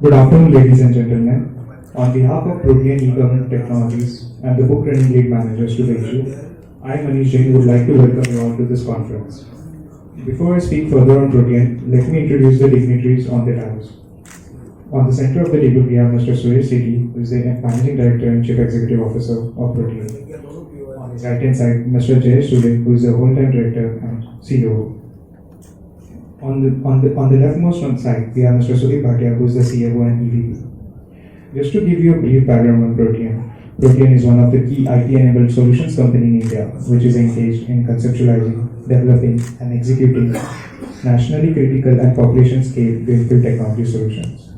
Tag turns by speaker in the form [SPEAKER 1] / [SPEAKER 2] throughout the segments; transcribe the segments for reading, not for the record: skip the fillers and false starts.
[SPEAKER 1] Good afternoon, ladies and gentlemen. On behalf of Protean e-government technologies and the book running lead managers to the issue, I, Manish Jain, would like to welcome you all to this conference. Before I speak further on Protean, let me introduce the dignitaries on the dais. On the center of the table, we have Mr. Suresh Sethi, who is the Managing Director and Chief Executive Officer of Protean. On his right-hand side, Mr. Jayesh Sule, who is the Whole-Time Director and CEO. On the leftmost side, we have Mr. Sudip Bhatia, who is the CFO and EVP. Just to give you a brief background on Protean, Protean is one of the key IT-enabled solutions company in India, which is engaged in conceptualizing, developing, and executing nationally critical and population-scale greenfield technology solutions.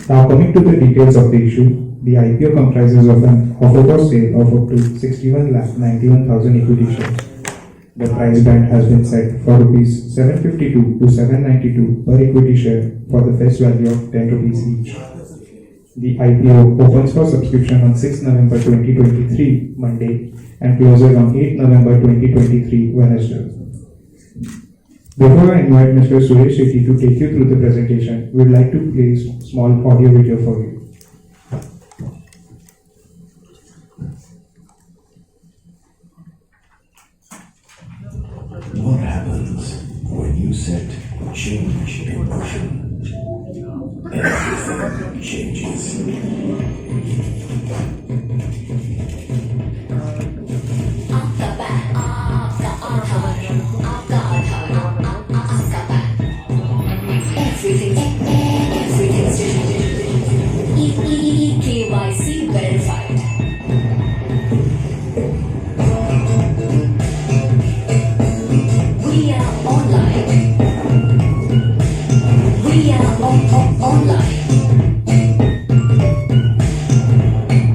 [SPEAKER 1] Now, coming to the details of the issue, the IPO comprises of an offer for sale of up to 61,91,000 equity shares. The price band has been set for Rs 752 to 792 per equity share for the face value of 10 rupees each. The IPO opens for subscription on 6 November 2023, Monday, and closes on 8 November 2023, Wednesday. Before I invite Mr. Suresh Sethi to take you through the presentation, we would like to play a small audio video for you.
[SPEAKER 2] What happens when you set change in motion? Everything changes. Everything's digital. KYC verified. We are online. We are online.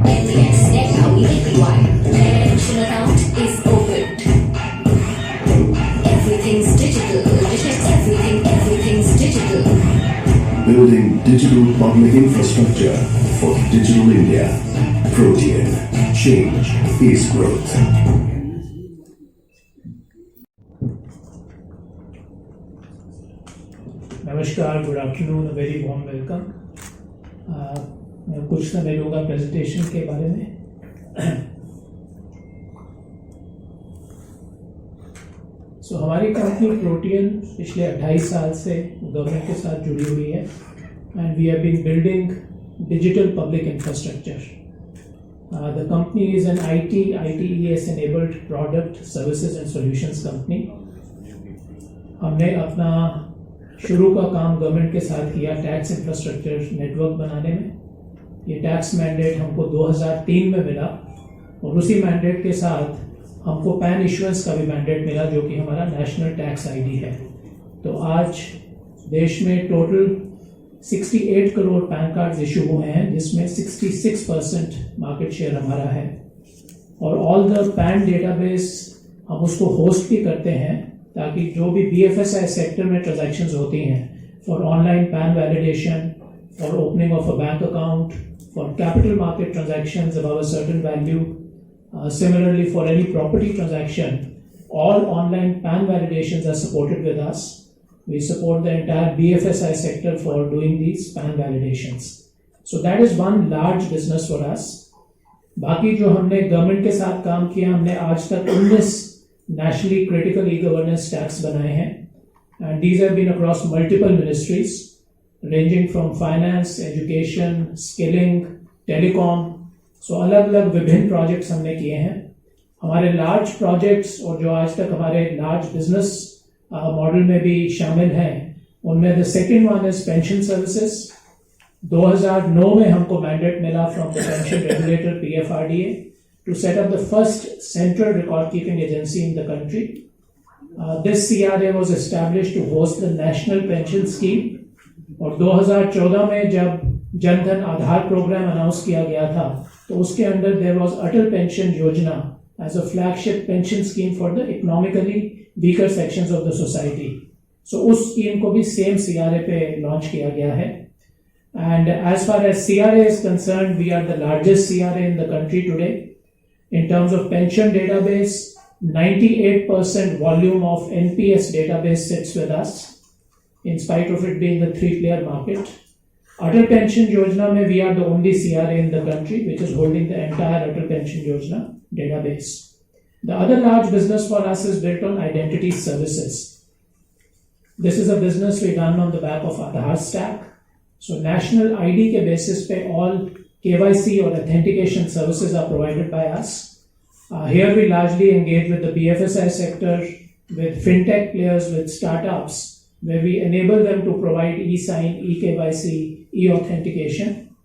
[SPEAKER 2] NDS, net how APY. Pension account is opened. Everything's digital. Everything's digital. Building digital public infrastructure for digital India. Protean. Change is growth.
[SPEAKER 3] नमस्कार, good afternoon, very warm welcome. मैं कुछ समय लूँगा presentation के बारे में। हमारी company protean पिछले 28 साल से गवर्नमेंट के साथ जुड़ी हुई है and we have been building digital public infrastructure. The company is an ITES enabled product services and solutions company. हमने अपना शुरू का काम गवर्नमेंट के साथ किया टैक्स इंफ्रास्ट्रक्चर नेटवर्क बनाने में। ये टैक्स मैंडेट हमको 2003 में मिला और उसी मैंडेट के साथ हमको पैन इशुएंस का भी मैंडेट मिला, जो कि हमारा नेशनल टैक्स आईडी है। तो आज देश में total 68 crore pan cards issue हुए हैं, जिसमें 66% मार्केट शेयर हमारा है। और ऑल द पैन डेटाबेस हम उसको होस्ट भी करते हैं, ताकि जो भी BFSI सेक्टर में ट्रांजैक्शंस होती हैं for online pan validation, for opening of a bank account, for capital market transactions above a certain value, similarly for any property transaction, all online PAN validations are supported with us. We support the entire BFSI sector for doing these PAN validations. So that is one large business for us. बाकी जो हमने government के साथ काम किया, हमने आज तक 19 nationally critical e-governance stacks बनाए हैं, and these have been across multiple ministries ranging from finance, education, skilling, telecom. सो अलग अलग विभिन्न प्रोजेक्ट्स हमने किए हैं। हमारे लार्ज प्रोजेक्ट्स और जो आज तक हमारे लार्ज बिजनेस मॉडल में भी शामिल हैं, उनमें the second one is pension services. 2009 में हमको मैंडेट मिला from the pension regulator PFRDA to set up the first central record keeping agency in the country. This CRA was established to host the national pension scheme. और 2014 में जब Jan Dhan Aadhaar programme announce किया गया था, तो उसके under there was Atal pension Yojana as a flagship pension scheme for the economically weaker sections of the society. So उस स्कीम को भी सेम CRA पे लॉन्च किया गया है। And as far as CRA is concern, we are the largest CRA in the country today in terms of pension database. 98% volume of NPS database sits with us, in spite of it being a 3-player market. Atal Pension Yojana mein we are the only CRA in the country which is holding the entire Atal Pension Yojana database. The other large business for us is built on identity services. This is a business we run on the back of Aadhaar stack. So national ID ke basis pe all KYC or authentication services are provided by us. Here we largely engage with the BFSI sector, with fintech players, with startups, where we enable them to provide e-sign, e-KYC, e-authentication.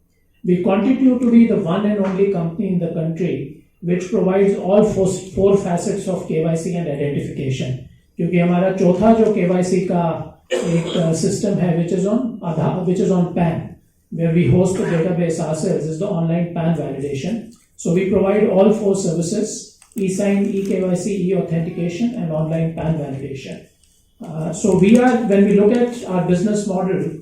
[SPEAKER 3] We continue to be the one and only company in the country which provides all four facets of KYC and identification. क्योंकि हमारा चौथा जो KYC का एक system है which is on Aadhaar, which is on PAN, where we host the database ourselves, is the online PAN validation. So we provide all four services: e-sign, e-KYC, e-authentication, and online PAN validation. So we are, when we look at our business model,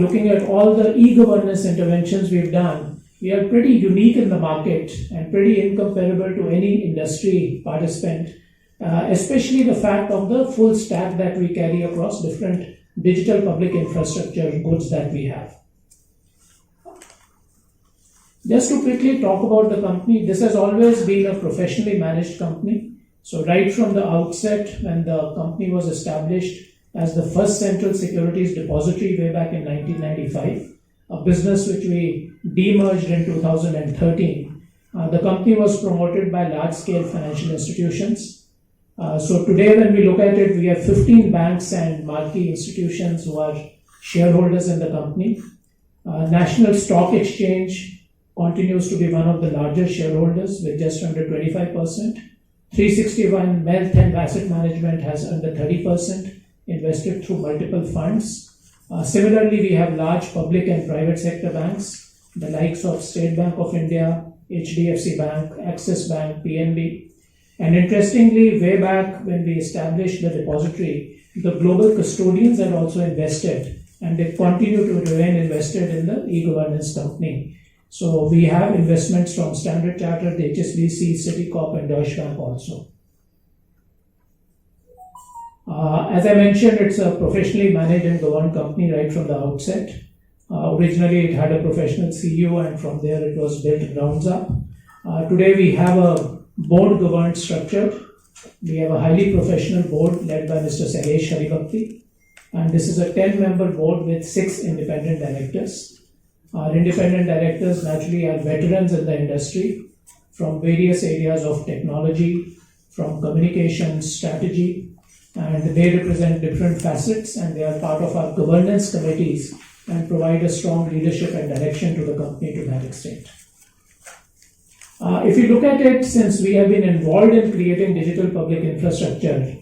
[SPEAKER 3] looking at all the e-governance interventions we've done, we are pretty unique in the market and pretty incomparable to any industry participant, especially the fact of the full stack that we carry across different digital public infrastructure goods that we have. Just to quickly talk about the company, this has always been a professionally managed company. So right from the outset, when the company was established as the first central securities depository way back in 1995, a business which we demerged in 2013, the company was promoted by large-scale financial institutions. So today when we look at it, we have 15 banks and marquee institutions who are shareholders in the company. National Stock Exchange continues to be one of the largest shareholders with just under 25%. 361 Wealth and Asset Management has under 30% invested through multiple funds. Similarly, we have large public and private sector banks, the likes of State Bank of India, HDFC Bank, Axis Bank, PNB. And interestingly, way back when we established the depository, the global custodians had also invested, and they continue to remain invested in the e-governance company. So we have investments from Standard Chartered, HSBC, Citicorp, and Deutsche Bank also. As I mentioned, it's a professionally managed and governed company right from the outset. Originally, it had a professional CEO, and from there it was built grounds up. Today, we have a board-governed structure. We have a highly professional board led by Mr. Sailesh Haribhakti, and this is a 10-member board with 6 independent directors. Our independent directors naturally are veterans in the industry from various areas of technology, from communications, strategy, and they represent different facets, and they are part of our governance committees and provide a strong leadership and direction to the company to that extent. If you look at it, since we have been involved in creating digital public infrastructure,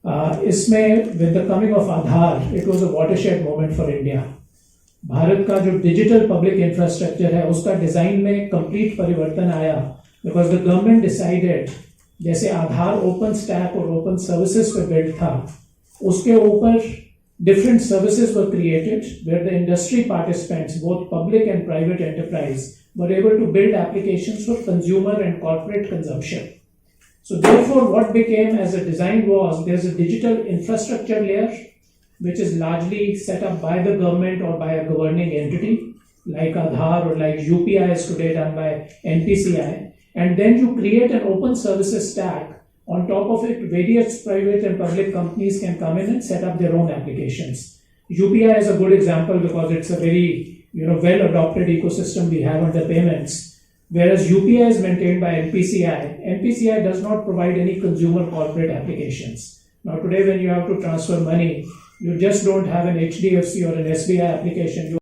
[SPEAKER 3] with the coming of Aadhaar, it was a watershed moment for India. Bharat का जो digital public infrastructure है उसका design में complete परिवर्तन आया because the government decided, जैसे आधार open stack और open services पे बिल्ड था, उसके ऊपर different services were created where the industry participants, both public and private enterprise, were able to build applications for consumer and corporate consumption. So therefore, what became as a design was there's a digital infrastructure layer which is largely set up by the government or by a governing entity like Aadhaar or like UPI is today done by NPCI, and then you create an open services stack. On top of it, various private and public companies can come in and set up their own applications. UPI is a good example because it's a very well adopted ecosystem we have under payments. Whereas UPI is maintained by NPCI. NPCI does not provide any consumer corporate applications. Now today when you have to transfer money, you just don't have an HDFC or an SBI application.